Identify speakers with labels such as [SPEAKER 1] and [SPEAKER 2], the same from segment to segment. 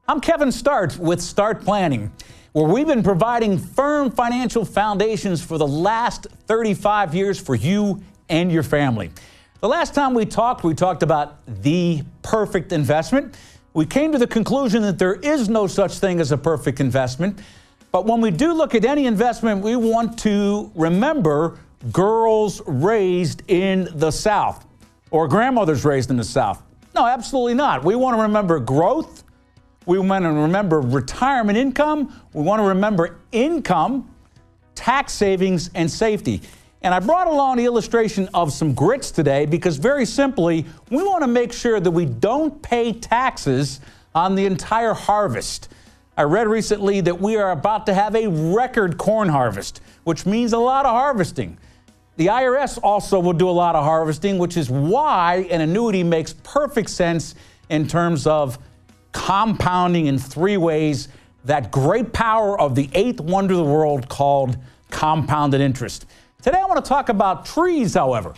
[SPEAKER 1] I'm Kevin Startt with Startt Planning, where we've been providing firm financial foundations for the last 35 years for you and your family. The last time we talked about the perfect investment. We came to the conclusion that there is no such thing as a perfect investment. But when we do look at any investment, we want to remember girls raised in the South or grandmothers raised in the South. No, absolutely not. We want to remember growth. We want to remember retirement income. We want to remember income, tax savings, and safety. And I brought along the illustration of some grits today because very simply, we want to make sure that we don't pay taxes on the entire harvest. I read recently that we are about to have a record corn harvest, which means a lot of harvesting. The IRS also will do a lot of harvesting, which is why an annuity makes perfect sense in terms of compounding in three ways, that great power of the eighth wonder of the world called compounded interest. Today I want to talk about trees, however.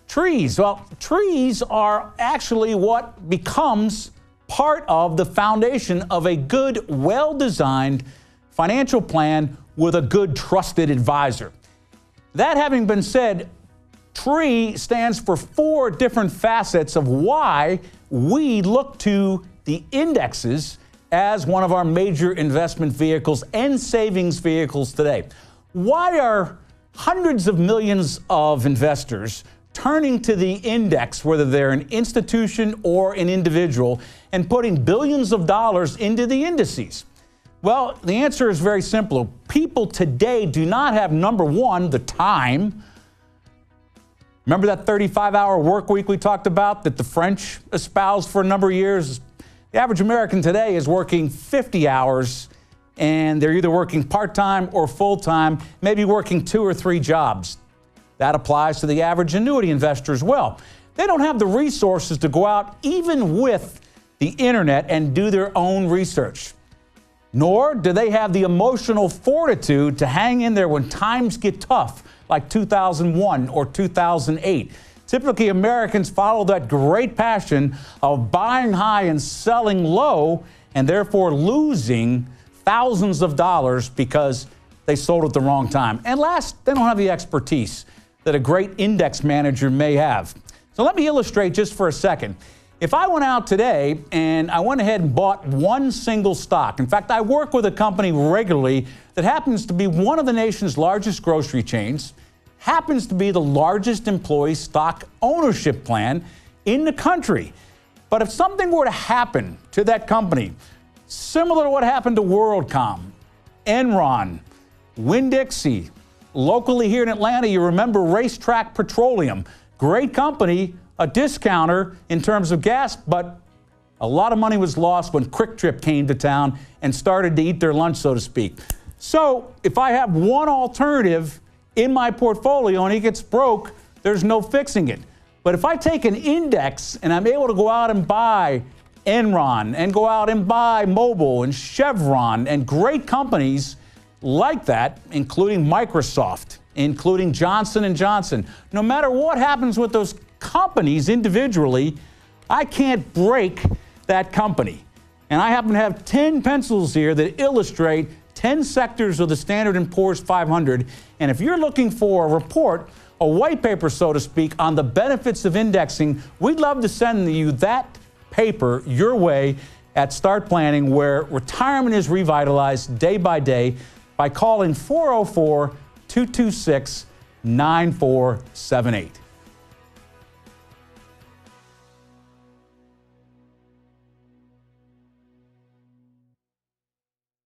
[SPEAKER 1] Trees are actually what becomes part of the foundation of a good, well-designed financial plan with a good, trusted advisor. That having been said, TREE stands for four different facets of why we look to the indexes as one of our major investment vehicles and savings vehicles today. Why are hundreds of millions of investors turning to the index, whether they're an institution or an individual, and putting billions of dollars into the indices? Well, the answer is very simple. People today do not have, number one, the time. Remember that 35-hour work week we talked about that the French espoused for a number of years? The average American today is working 50 hours, and they're either working part-time or full-time, maybe working 2 or 3 jobs. That applies to the average annuity investor as well. They don't have the resources to go out, even with the internet, and do their own research. Nor do they have the emotional fortitude to hang in there when times get tough, like 2001 or 2008. Typically, Americans follow that great passion of buying high and selling low, and therefore losing thousands of dollars because they sold at the wrong time. And last, they don't have the expertise that a great index manager may have. So let me illustrate just for a second. If I went out today and I went ahead and bought one single stock, in fact, I work with a company regularly that happens to be one of the nation's largest grocery chains, happens to be the largest employee stock ownership plan in the country. But if something were to happen to that company, similar to what happened to WorldCom, Enron, Winn-Dixie, locally here in Atlanta, you remember Racetrack Petroleum, great company, a discounter in terms of gas, but a lot of money was lost when Quick Trip came to town and started to eat their lunch, so to speak. So if I have one alternative in my portfolio and it gets broke, there's no fixing it. But if I take an index and I'm able to go out and buy Enron and go out and buy Mobil and Chevron and great companies like that, including Microsoft, including Johnson & Johnson, no matter what happens with those companies individually, I can't break that company. And I happen to have 10 pencils here that illustrate 10 sectors of the Standard & Poor's 500. And if you're looking for a report, a white paper, so to speak, on the benefits of indexing, we'd love to send you that paper your way at Startt Planning, where retirement is revitalized day by day by calling 404-226-9478.